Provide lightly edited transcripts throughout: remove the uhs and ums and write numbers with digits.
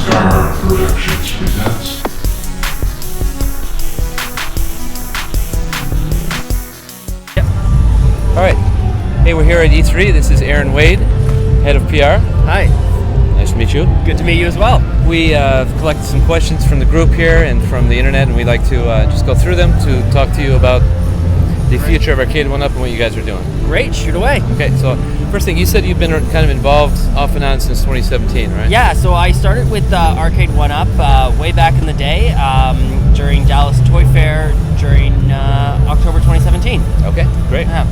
Star Productions presents. Alright, hey, we're here at E3. This is Aaron Wade, head of PR. Hi. Nice to meet you. Good to meet you as well. We collected some questions from the group here and from the internet, and we'd like to just go through them to talk to you about the future of Arcade1Up and what you guys are doing. Great, shoot away. Okay, so first thing, you said you've been kind of involved off and on since 2017, right? Yeah, so I started with Arcade1Up way back in the day during Dallas Toy Fair during October 2017. Okay, great. Yeah.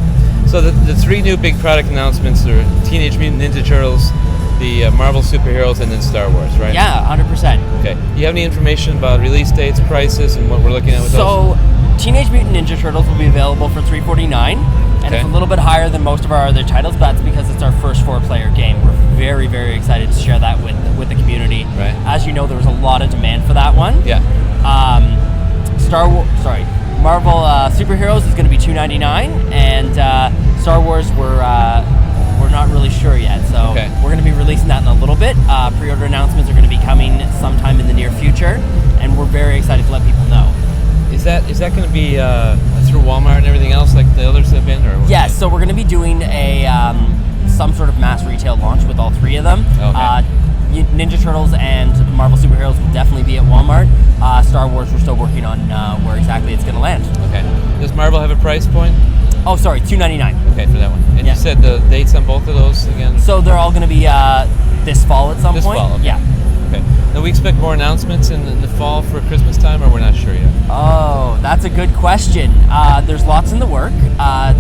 So the three new big product announcements are Teenage Mutant Ninja Turtles, the Marvel superheroes, and then Star Wars, right? Yeah, 100%. Okay. Do you have any information about release dates, prices, and what we're looking at with those? So, Teenage Mutant Ninja Turtles will be available for $349, and it's a little bit higher than most of our other titles, but that's because it's our first 4-player game. We're very, very excited to share that with the community. Right. As you know, there was a lot of demand for that one. Yeah. Marvel Superheroes is going to be $299, and Star Wars we're not really sure yet. So we're going to be releasing that in a little bit. Pre-order announcements are going to be coming sometime in the near future, and we're very excited to let people know. Is that going to be through Walmart and everything else like the others have been? Or Yes, so we're going to be doing a some sort of mass retail launch with all three of them. Okay. Ninja Turtles and Marvel Superheroes will definitely be at Walmart. Star Wars, we're still working on where exactly it's going to land. Okay. Does Marvel have a price point? Oh, sorry, $299. Okay, for that one. And you said the dates on both of those again? So they're all going to be this fall at some point. This fall, okay. Yeah. Okay. Now we expect more announcements in the fall for Christmas time, or we're not sure yet? Oh, that's a good question. There's lots in the work.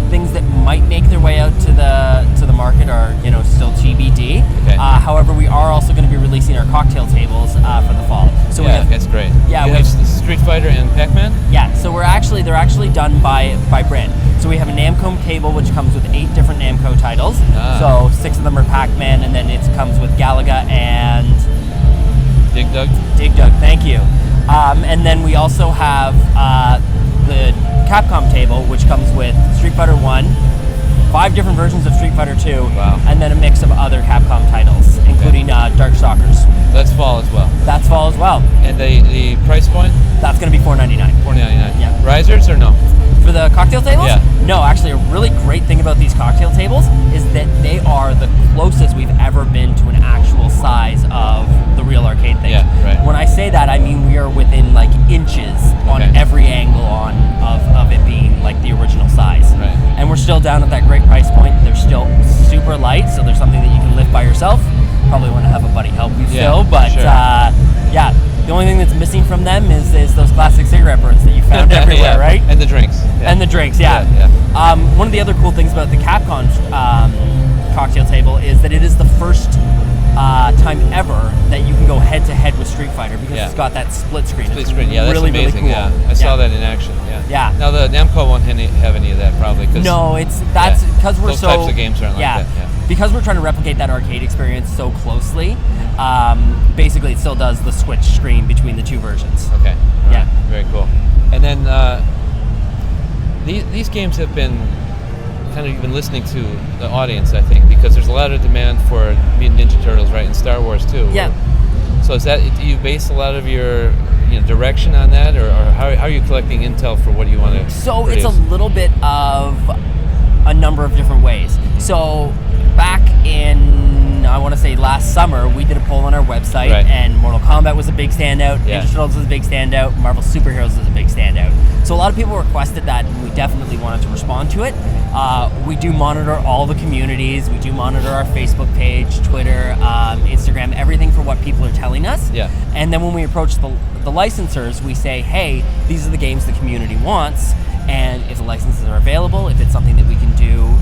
Things that might make their way out to the market are still TBD. Okay. However, we are also going to be releasing our cocktail tables for the fall. So that's great. Yeah, we have Street Fighter and Pac-Man. Yeah. So they're actually done by brand. So we have a Namco table which comes with 8 different Namco titles. So 6 of them are Pac-Man, and then it comes with Galaga and Dig Dug, thank you. And then we also have the Capcom table, which comes with Street Fighter 1, 5 different versions of Street Fighter 2, and then a mix of other Capcom titles, including Darkstalkers. That's fall as well. That's fall as well. And the price point? That's going to be $499. $499. Yeah. Risers or no? For the cocktail tables? Yeah. No, actually, a really great thing about these cocktail tables is that they are the closest we've ever been to an actual size of the real arcade thing. Yeah, right. When I say that, I mean we are within like inches on every angle of it being like the original size. Right. And we're still down at that great price point. They're still super light, so there's something that you can lift by yourself. Probably want to have a buddy help you still, but sure. The only thing that's missing from them is those classic cigarette burns that you found everywhere, right? And the drinks. Yeah. And the drinks, one of the other cool things about the Capcom cocktail table is that it is the first time ever that you can go head-to-head with Street Fighter because it's got that split screen. Split screen, that's really, amazing. Really cool. I saw that in action. Yeah. Now the Namco won't have any of that probably. No, that's because we're those types of games aren't like that. Yeah. Because we're trying to replicate that arcade experience so closely, basically it still does the switch screen between the two versions. Okay. All right. Very cool. And then these games have been kind of been listening to the audience, I think, because there's a lot of demand for Mutant Ninja Turtles, right, and Star Wars too. Yeah. So do you base a lot of your direction on that, or how are you collecting intel for what you want to produce? It's a little bit of a number of different ways. So back in, I want to say last summer, we did a poll on our website, and Mortal Kombat was a big standout, Ninja Turtles was a big standout, Marvel Superheroes was a big standout. So a lot of people requested that, and we definitely wanted to respond to it. We do monitor all the communities, we do monitor our Facebook page, Twitter, Instagram, everything for what people are telling us. Yeah. And then when we approach the licensors, we say, hey, these are the games the community wants, and if the licenses are available, if it's something that we can do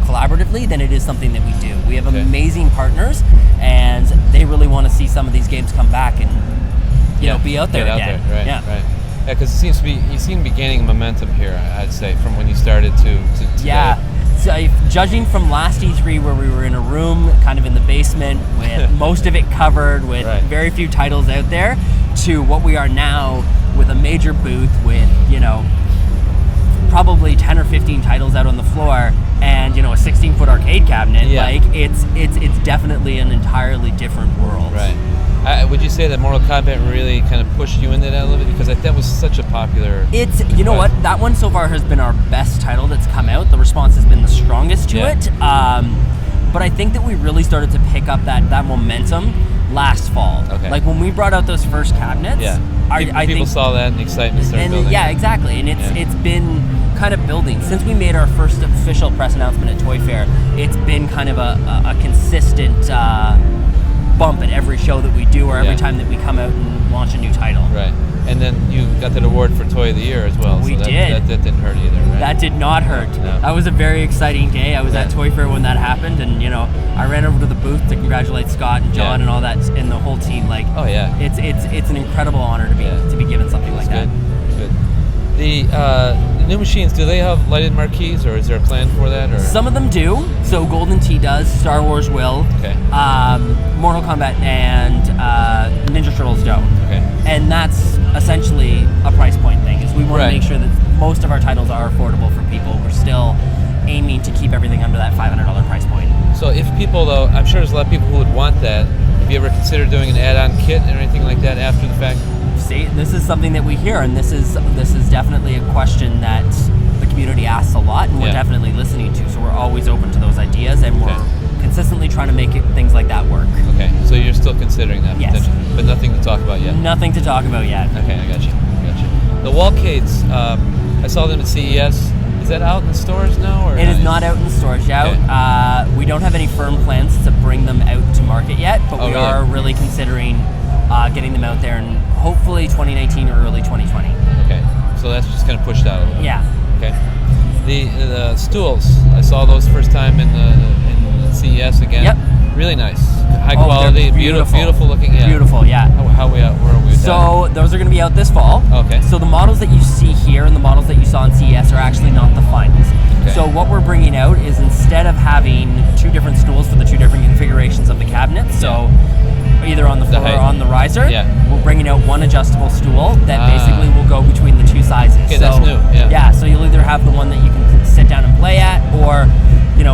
collaboratively, then it is something that we do. We have amazing partners, and they really want to see some of these games come back and be out there again. Right. Yeah, because you seem to be gaining momentum here, I'd say, from when you started to today. So judging from last E3 where we were in a room kind of in the basement with most of it covered with very few titles out there, to what we are now with a major booth with, probably 10 or 15 titles out on the floor and a 16-foot arcade cabinet, like it's definitely an entirely different world. Right. would you say that Mortal Kombat really kind of pushed you into that a little bit? Because that was such a popular... It's, you know what, that one so far has been our best title that's come out. The response has been the strongest to it. But I think that we really started to pick up that momentum last fall. Okay. Like when we brought out those first cabinets, I people think, saw that and the excitement started building. Yeah, exactly. And it's been kind of building. Since we made our first official press announcement at Toy Fair, it's been kind of a consistent bump at every show that we do, or every time that we come out and launch a new title. Right. And then you got that award for Toy of the Year as well. We did. That didn't hurt either, right? That did not hurt. No. That was a very exciting day. I was at Toy Fair when that happened, and I ran over to the booth to congratulate Scott and John and all that, and the whole team. Like, it's an incredible honor to be given something like that. Good. The new machines, do they have lighted marquees, or is there a plan for that? Or? Some of them do. So Golden Tee does. Star Wars will. Okay. Mortal Kombat and Ninja Turtles don't. Okay. And that's essentially a price point thing. Is we want to make sure that most of our titles are affordable for people. We're still aiming to keep everything under that $500 price point. So if people, though, I'm sure there's a lot of people who would want that. Have you ever considered doing an add-on kit or anything like that after the fact? See, this is something that we hear, and this is definitely a question that the community asks a lot, and we're definitely listening to. So we're always open to those ideas, and we're consistently trying to make things like that work. Okay, so you're still considering that potential, but nothing to talk about yet. Nothing to talk about yet. Okay, I got you. The Wallcades, I saw them at CES. Is that out in stores now? Or it is not out in stores yet. Okay. We don't have any firm plans to bring them out to market yet, but we are really considering getting them out there in hopefully 2019 or early 2020. Okay, so that's just kind of pushed out a little. Yeah. Okay. The Stools, I saw those first time in CES again. Yep. Really nice, high quality, beautiful looking. Yeah. Beautiful, yeah. Where are we with that? Those are going to be out this fall. Okay. So the models that you see here and the models that you saw in CES are actually not the finals. Okay. So what we're bringing out is, instead of having two different stools for the two different configurations of the cabinets, so either on the floor or on the riser, we're bringing out one adjustable stool that basically will go between the two sizes. Okay, that's new. Yeah. So you'll either have the one that you can sit down and play at, or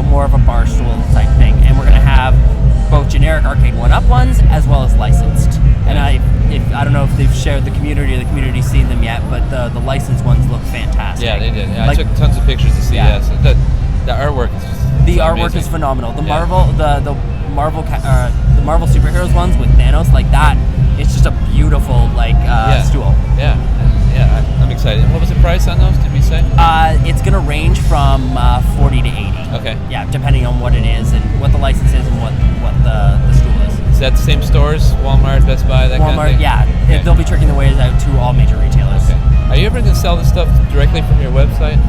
more of a bar stool type thing. And we're going to have both generic Arcade1Up ones as well as licensed. And I don't know if they've shared the community or the community's seen them yet, but the licensed ones look fantastic. Yeah, they did. Yeah, I took tons of pictures to see the artwork is just the artwork amazing. Is phenomenal. The Marvel superheroes ones with Thanos, like that, it's just a beautiful stool. Yeah, I'm excited. And what was the price on those, did we say? It's going to range from 40 to 80. Okay. Yeah, depending on what it is and what the license is and what the stool is. Is that the same stores? Walmart, Best Buy, that kind of thing? Yeah. Okay. They'll be tricking their ways out to all major retailers. Okay. Are you ever going to sell this stuff directly from your website?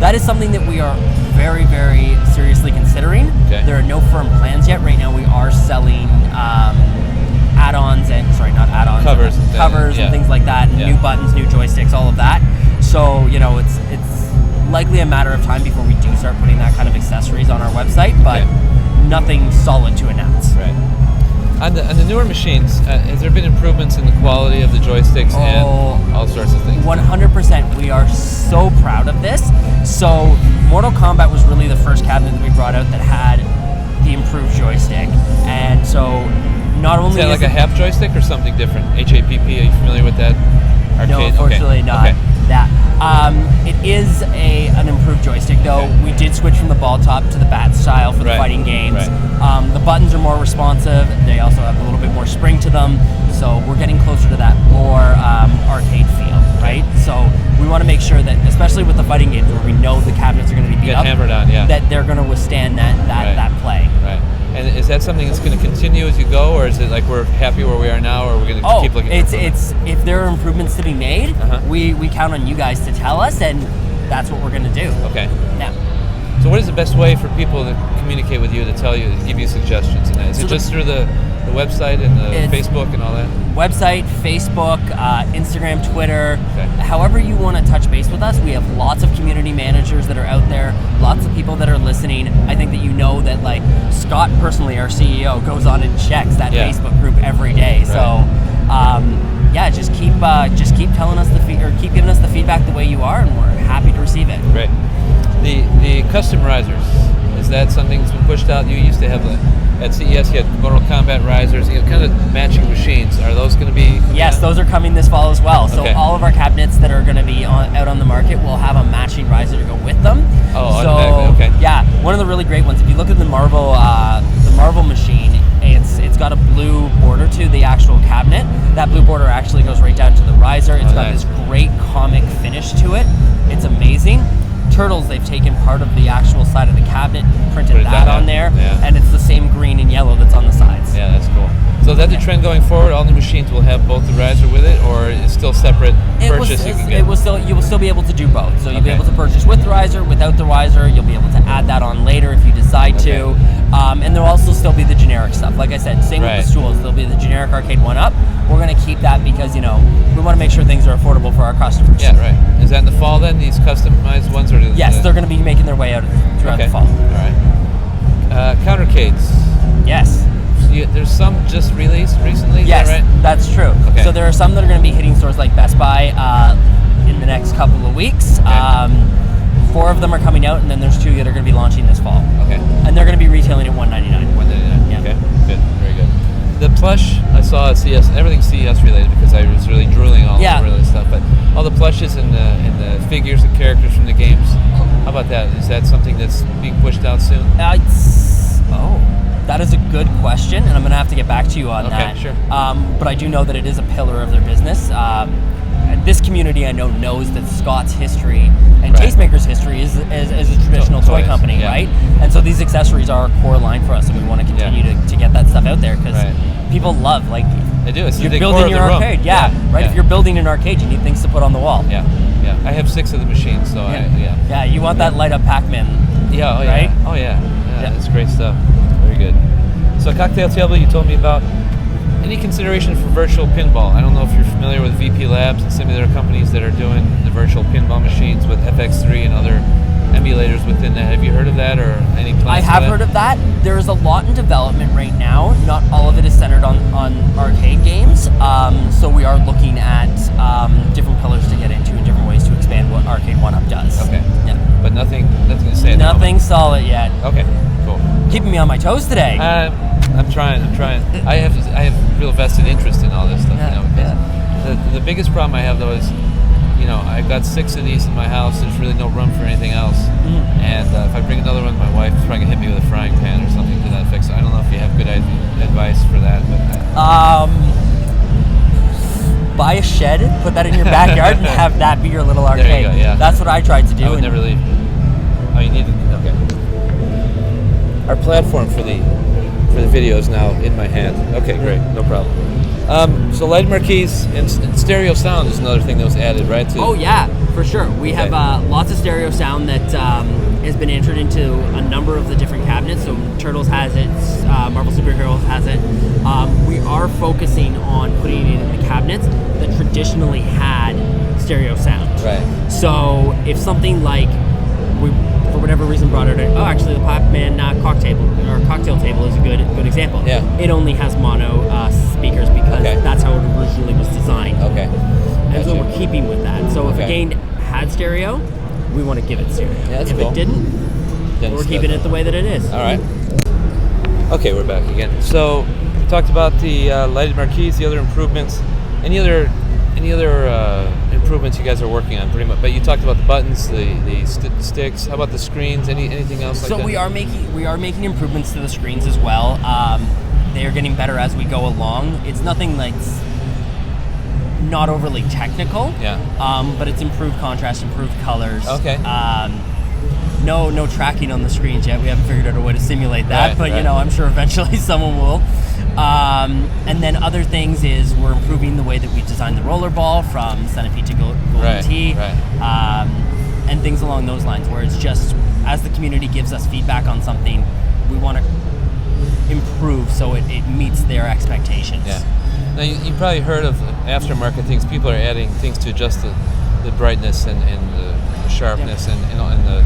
That is something that we are very, very seriously considering. Okay. There are no firm plans yet. Right now we are selling add-ons covers and things like that, and new buttons, new joysticks, all of that. So it's likely a matter of time before we do start putting that kind of accessories on our website, but nothing solid to announce. Right. On the newer machines, has there been improvements in the quality of the joysticks and all sorts of things? 100%. We are so proud of this. So Mortal Kombat was really the first cabinet that we brought out that had the improved joystick, and so not only is that like a half joystick or something different? HAPP, are you familiar with that? Arcade? No, unfortunately not. Okay. That. It is an improved joystick, though. We did switch from the ball top to the bat style for the fighting games. Right. The buttons are more responsive. They also have a little bit more spring to them, so we're getting closer to that more arcade feel, right? So we want to make sure that, especially with the fighting games where we know the cabinets are going to be beat up, hammered on, that they're going to withstand that play. Right. And is that something that's going to continue as you go, or is it like we're happy where we are now, or we're going to keep looking for improvements? If there are improvements to be made, we count on you guys to tell us, and that's what we're going to do. Okay. Yeah. So what is the best way for people to communicate with you, to tell you, to give you suggestions? And is it just through the website and the Facebook and all that? Website, Facebook, Instagram, Twitter. Okay. However you want to touch base with us, we have lots of community managers that are out there, lots of people that are listening. I think that that like Scott personally, our CEO, goes on and checks that Facebook group every day. Right. So just keep telling us keep giving us the feedback the way you are, and we're happy to receive it. Great. The customizers, is that something that's been pushed out? You used to have at CES, you had Mortal Kombat risers, kind of matching machines. those going to be? Yes, those are coming this fall as well. So Okay. all of our cabinets that are going to be out on the market will have a matching riser to go with them. Oh, so automatically, okay. yeah, one of the really great ones. If you look at the Marvel machine, it's got a blue border to the actual cabinet. That blue border actually goes right down to the riser. It's got nice. this great comic finish to it. It's amazing. Turtles, they've taken part of the actual side of the cabinet, printed that on there, and it's the same green and yellow that's on the sides. Yeah, that's cool. So is that the trend going forward? All the machines will have both the riser with it, or it's still separate purchase you can get? You will still be able to do both. So you'll be able to purchase with the riser, without the riser. You'll be able to add that on later if you decide to. And there'll also still be the generic stuff. Like I said, same with the Stools. There'll be the generic Arcade1Up. We're going to keep that because, we want to make sure things are affordable for our customers. Yeah, right. Is that in the fall then, these customized ones? Or yes, they're going to be making their way out throughout the fall. All right. Countercades. Yes. There's some just released recently, yes, is that right? That's true. Okay. So there are some that are going to be hitting stores like Best Buy in the next couple of weeks. Okay. 4 of them are coming out, and then there's 2 that are going to be launching this fall. Okay. And they're going to be retailing at $199. $199. Yeah. Okay. Good. Very good. The plush, I saw at CS, everything's CS related because I was really drooling all over this stuff. But all the plushes and the figures and characters from the games, how about that? Is that something that's being pushed out soon? That is a good question, and I'm going to have to get back to you on that. Okay, sure. But I do know that it is a pillar of their business. This community I know knows that Scott's history and Tastemakers' history is a traditional toy company, right? And so these accessories are a core line for us, and we want to continue to get that stuff out there because people love, like, they do. It's you're the building your arcade. Yeah. Right? If you're building an arcade, you need things to put on the wall. Yeah. I have 6 of the machines, so Yeah, you want that light up Pac-Man. Yeah, right? Oh yeah, that's great stuff. Very good. So cocktail table, you told me about. Any consideration for virtual pinball? I don't know if you're familiar with VP Labs and some of their companies that are doing the virtual pinball machines with FX3 and other emulators within that. Have you heard of that or any plans? I have heard of that. There's a lot in development right now. Not all of it is centered on arcade games. So we are looking at different pillars to get into and different ways to expand what Arcade1Up does. Okay. Yeah. But nothing to say. Nothing solid yet. Okay. Cool. Keeping me on my toes today. I'm trying. I have real vested interest in all this stuff. The biggest problem I have though is, I've got 6 of these in my house. There's really no room for anything else. And if I bring another one, my wife's probably gonna hit me with a frying pan or something to that effect. So I don't know if you have good advice for that. But buy a shed, put that in your backyard, and have that be your little arcade. There you go, yeah. That's what I tried to do. I would never leave. Oh, you need to. Okay. Our platform for the video is now in my hand. Okay, great, no problem. So light marquees and stereo sound is another thing that was added, right? Oh yeah, for sure. We have lots of stereo sound that has been entered into a number of the different cabinets. So Turtles has it, Marvel Superheroes has it. We are focusing on putting it in the cabinets that traditionally had stereo sound. Right. So if something like we, for whatever reason, brought it. Oh, actually, the Pac-Man cocktail table is a good example. Yeah. It only has mono speakers because that's how it originally was designed. Okay. And so we're keeping with that. So if a game had stereo, we want to give it stereo. Yeah, that's if cool. it didn't, we're keeping it the way that it is. All right. Okay, we're back again. So we talked about the lighted marquees, the other improvements. Any other improvements you guys are working on, pretty much? But you talked about the buttons, the sticks. How about the screens? Anything else like that? So we are making improvements to the screens as well. They are getting better as we go along. It's nothing like not overly technical. Yeah. But it's improved contrast, improved colors. Okay. No tracking on the screens yet. We haven't figured out a way to simulate that, but I'm sure eventually someone will. And then other things is we're improving the way that we design the roller ball from Centipede to Golden Tee, and things along those lines, where it's just as the community gives us feedback on something, we want to improve so it meets their expectations. Yeah. Now you probably heard of aftermarket things. People are adding things to adjust the brightness and the sharpness and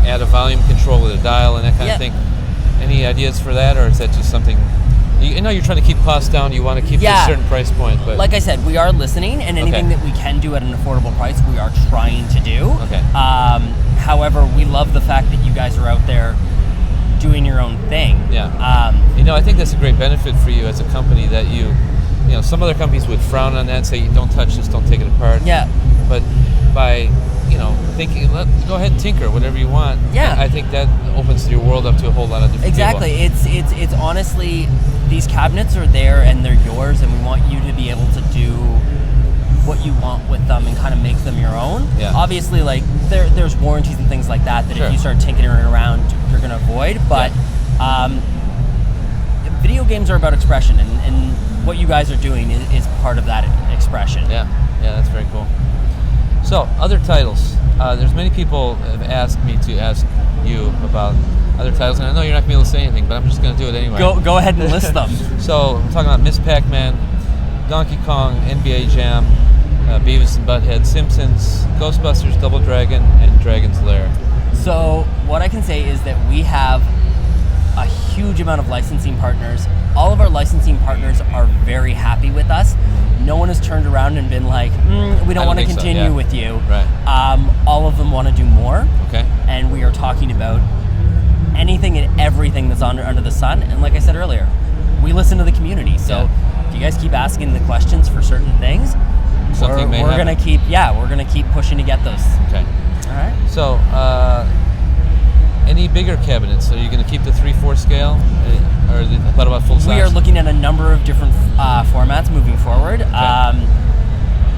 add a volume control with a dial and that kind of thing. Any ideas for that, or is that just something? You know, you're trying to keep costs down. You want to keep it at a certain price point, but like I said, we are listening, and anything that we can do at an affordable price, we are trying to do. Okay. However, we love the fact that you guys are out there doing your own thing. Yeah. I think that's a great benefit for you as a company that you some other companies would frown on that and say, don't touch this, don't take it apart. Yeah. But by, thinking, go ahead and tinker, whatever you want. Yeah. I think that opens your world up to a whole lot of different Exactly. people. It's honestly, these cabinets are there and they're yours, and we want you to be able to do what you want with them and kind of make them your own. Yeah. Obviously, like there's warranties and things like that Sure. if you start tinkering around, you're going to avoid. But video games are about expression, and what you guys are doing is part of that expression. Yeah, that's very cool. So, other titles. There's many people have asked me to ask you about other titles, and I know you're not going to be able to say anything, but I'm just going to do it anyway. Go ahead and list them. So, I'm talking about Miss Pac-Man, Donkey Kong, NBA Jam, Beavis and Butthead, Simpsons, Ghostbusters, Double Dragon, and Dragon's Lair. So, what I can say is that we have a huge amount of licensing partners. All of our licensing partners are very happy with us. No one has turned around and been like, we don't want to continue with you. Right. All of them want to do more. Okay. And we are talking about anything and everything that's under the sun. And like I said earlier, we listen to the community. So if you guys keep asking the questions for certain things, we're gonna keep pushing to get those. Okay. All right. So, any bigger cabinets? Are you going to keep the 3/4 scale, or what about full size? We are looking at a number of different formats moving forward. Okay.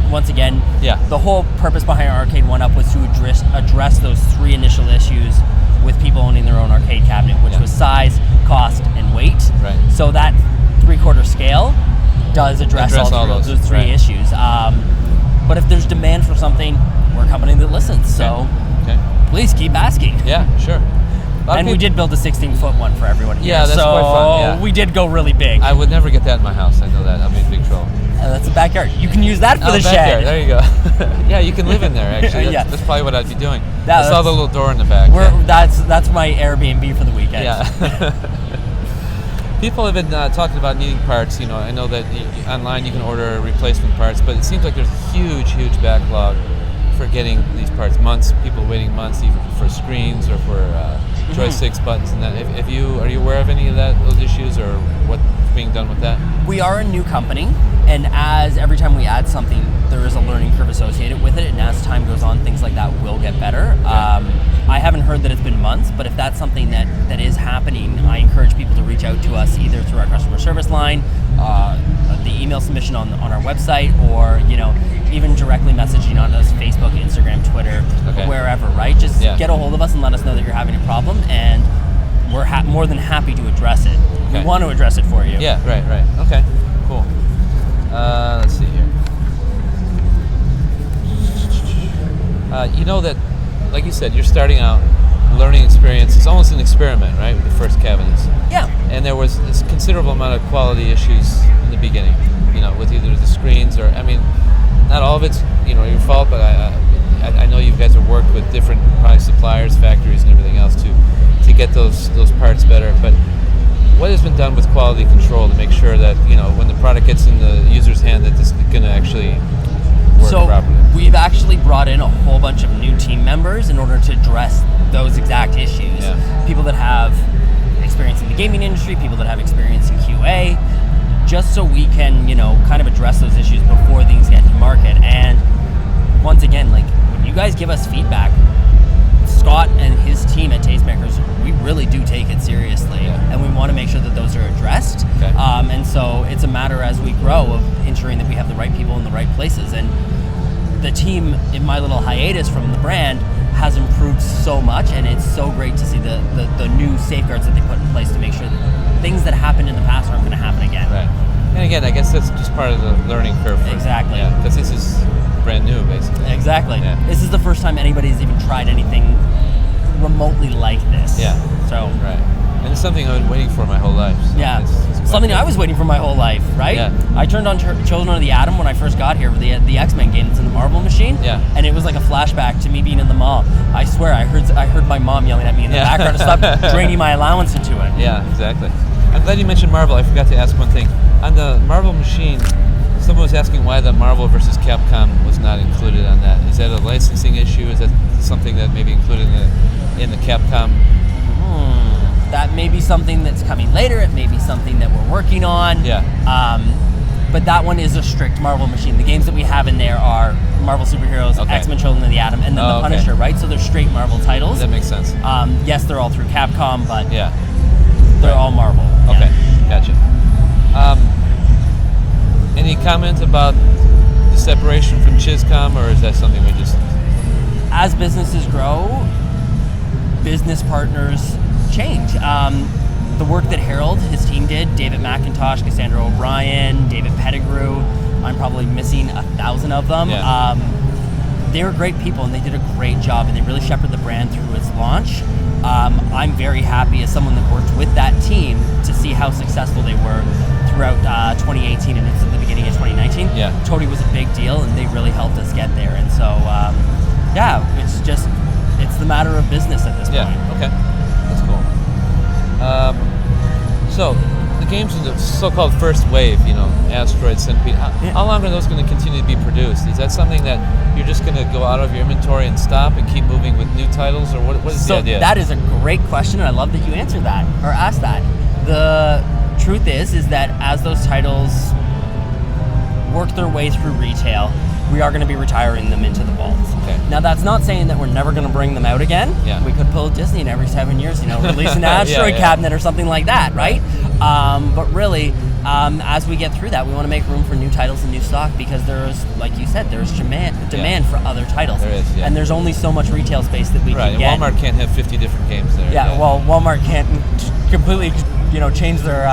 Once again, the whole purpose behind Arcade1Up was to address those three initial issues with people owning their own arcade cabinet, which was size, cost, and weight. Right. So that 3/4 scale does address all those three issues. But if there's demand for something, we're a company that listens. So please keep asking. Yeah, sure. And we did build a 16-foot one for everyone here. Yeah, that's quite fun. Yeah. We did go really big. I would never get that in my house. I know that. I'm in big trouble. That's a backyard. You can use that for the backyard. shed. There you go. Yeah, you can live in there, actually. That's probably what I'd be doing. I saw the little door in the back. That's my Airbnb for the weekend. Yeah. People have been talking about needing parts. I know that online you can order replacement parts, but it seems like there's a huge, huge backlog for getting these parts. People waiting months even for screens or for joysticks, buttons, and that. Are you aware of any of those issues, or what's being done with that? We are a new company, and every time we add something, there is a learning curve associated with it, and as time goes on, things like that will get better. I haven't heard that it's been months, but if that's something that is happening, I encourage people to reach out to us either through our customer service line, the email submission on our website, or even directly messaging on us, Facebook, Instagram, Twitter, wherever, right? Just get a hold of us and let us know that you're having a problem, and we're more than happy to address it. Okay. We want to address it for you. Yeah, right. Okay, cool. Let's see here. That, like you said, you're starting out, learning experience. It's almost an experiment, right, with the first cabinets. Yeah. And there was this considerable amount of quality issues in the beginning, with either the screens or, not all of it's, your fault, but I know you guys have worked with different product suppliers, factories, and everything else to get those parts better. But what has been done with quality control to make sure that, when the product gets in the user's hand, that this is going to actually work properly? We've actually brought in a whole bunch of new team members in order to address those exact issues. Yeah. People that have experience in the gaming industry, people that have experience in QA, just so we can, kind of address those issues before things get to market. And once again, when you guys give us feedback, Scott and his team at Tastemakers, we really do take it seriously, and we want to make sure that those are addressed. Okay. And so it's a matter as we grow of ensuring that we have the right people in the right places. And the team, in my little hiatus from the brand, has improved so much, and it's so great to see the new safeguards that they put in place to make sure that things that happened in the past aren't going to happen again. Right. And again, I guess that's just part of the learning curve. Exactly. Yeah, because this is brand new, basically. Exactly. Yeah. This is the first time anybody's even tried anything remotely like this. Yeah. So. Right. And it's something I've been waiting for my whole life. So yeah. it's something I was waiting for my whole life, right? Yeah. I turned on Children of the Atom when I first got here with the X-Men game that's in the Marble machine. Yeah. And it was like a flashback to me being in the mall. I swear, I heard my mom yelling at me in the background to stop draining my allowance into it. Yeah, exactly. I'm glad you mentioned Marvel. I forgot to ask one thing. On the Marvel machine, someone was asking why the Marvel versus Capcom was not included on that. Is that a licensing issue? Is that something that may be included in the Capcom? That may be something that's coming later. It may be something that we're working on. Yeah. but that one is a strict Marvel machine. The games that we have in there are Marvel Superheroes, X-Men Children of the Atom, and then the Punisher, right? So they're straight Marvel titles. That makes sense. Yes, they're all through Capcom, but they're all Marvel. Okay, gotcha. Any comment about the separation from Chizcomm, or is that something we just... As businesses grow, business partners change. The work that Harold, his team did, David McIntosh, Cassandra O'Brien, David Pettigrew, I'm probably missing 1,000 of them. Yeah. They were great people and they did a great job and they really shepherded the brand through its launch. I'm very happy as someone that worked with that team to see how successful they were throughout 2018 and into the beginning of 2019. Yeah. Totally was a big deal and they really helped us get there. And so, it's the matter of business at this point. Yeah, okay. That's cool. So, the games in the so-called first wave, Asteroid, Centipede, how long are those going to continue to be produced? Is that something that you're just going to go out of your inventory and stop and keep moving with new titles, or what is the idea? That is a great question, and I love that you answered that, or asked that. The truth is that as those titles work their way through retail, we are going to be retiring them into the vaults. Okay. Now, that's not saying that we're never going to bring them out again. Yeah. We could pull Disney in every 7 years, release an Asteroid cabinet or something like that, right? But really, as we get through that, we want to make room for new titles and new stock because there's, like you said, there's demand for other titles. There is, yeah. And there's only so much retail space that we can get. Right, Walmart can't have 50 different games there. Yeah, well, Walmart can't completely, change their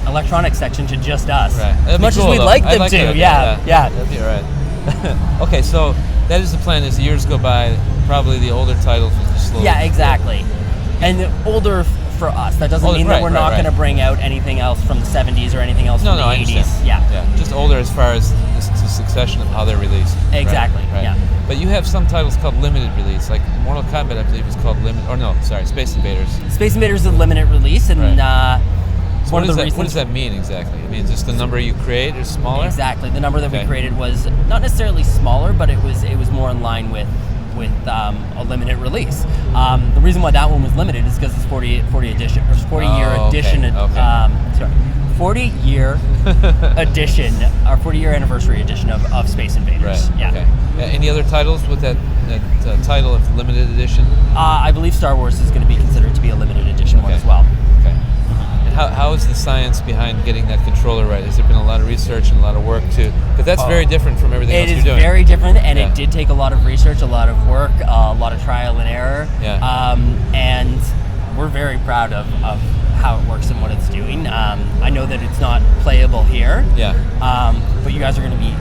electronics section to just us. Right. As much as we'd like them to. Yeah. That'd be right. Okay, so that is the plan. As years go by, probably the older titles will just slowly... Yeah, exactly. And older for us. That doesn't mean that we're not going to bring out anything else from the 70s or anything else from the 80s. Yeah, just older as far as the succession of how they're released. Exactly, right? Yeah. But you have some titles called limited release, like Mortal Kombat, I believe, is called Space Invaders. Space Invaders is a limited release, and so what does that mean exactly? I mean, just the number you create is smaller? Exactly. The number that we created was not necessarily smaller, but it was more in line with a limited release. The reason why that one was limited is because it's 40 edition, or 40-year edition. 40-year edition, or 40-year anniversary edition of Space Invaders. Right. Yeah. Okay. Any other titles with that title of limited edition? I believe Star Wars is going to be considered to be a limited edition one as well. Okay. And how is the science behind getting that controller right? Has there been a lot of research and a lot of work to? Because that's very different from everything else you're doing. It is very different, and it did take a lot of research, a lot of work, a lot of trial and error. Yeah. And we're very proud of how it works and what it's doing. I know that it's not playable here. Yeah. But you guys are going to be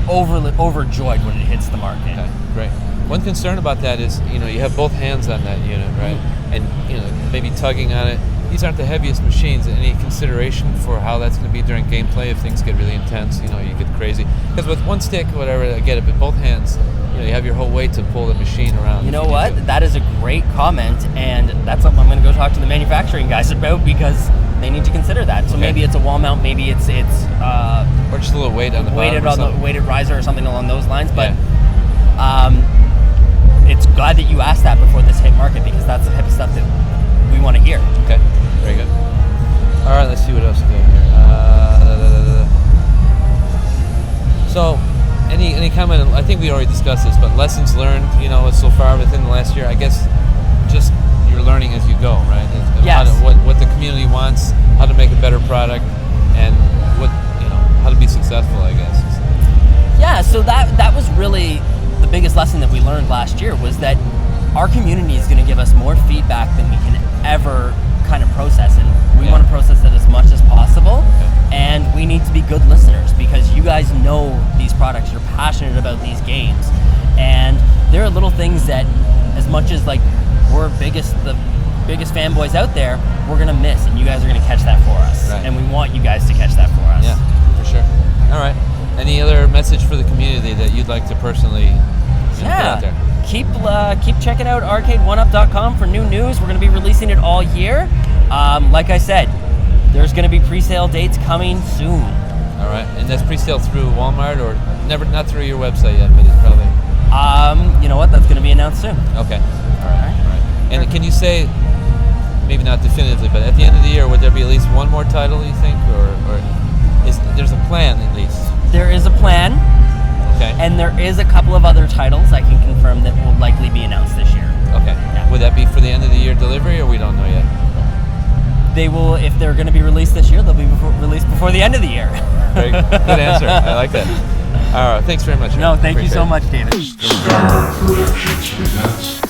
overjoyed when it hits the market. Okay, great. One concern about that is, you have both hands on that unit, right? And, maybe tugging on it. These aren't the heaviest machines. Any consideration for how that's going to be during gameplay if things get really intense, you get crazy? Because with one stick, whatever, I get it, but both hands, you have your whole weight to pull the machine around. You know what? That is a great comment, and that's something I'm going to go talk to the manufacturing guys about because they need to consider that. So maybe it's a wall mount, maybe it's or just a little weight on the bottom, weighted riser or something along those lines. But it's glad that you asked that before this hit market because that's the type of stuff that we want to hear. Okay, very good. All right, let's see what else we got here. So, any comment? I think we already discussed this, but lessons learned, so far within the last year. I guess just you're learning as you go, right? Yes. What the community wants, how to make a better product, and how to be successful, I guess. Yeah. So that was really the biggest lesson that we learned last year was that our community is going to give us more feedback than we can ever kind of process, and we want to process it as much as possible. And we need to be good listeners because you guys know these products, you're passionate about these games, and there are little things that, as much as we're the biggest fanboys out there, we're gonna miss, and you guys are gonna catch that for us, and we want you guys to catch that for us. Yeah, for sure. All right. Any other message for the community that you'd like to personally put out there? Keep checking out Arcade1Up.com for new news. We're going to be releasing it all year. Like I said, there's going to be pre-sale dates coming soon. All right, and that's pre-sale through Walmart or not through your website yet, but it's probably. You know what? That's going to be announced soon. Okay. All right. And can you say, maybe not definitively, but at the end of the year, would there be at least one more title you think, or? There's a plan at least. There is a plan, Okay. and there is a couple of other titles I can confirm that will likely be announced this year. Okay. Yeah. Would that be for the end of the year delivery, or we don't know yet? They will, if they're going to be released this year, they'll be released before the end of the year. Very good answer. I like that. All right. Thanks very much. No, thank you Appreciate so it. much, David. Star Productions presents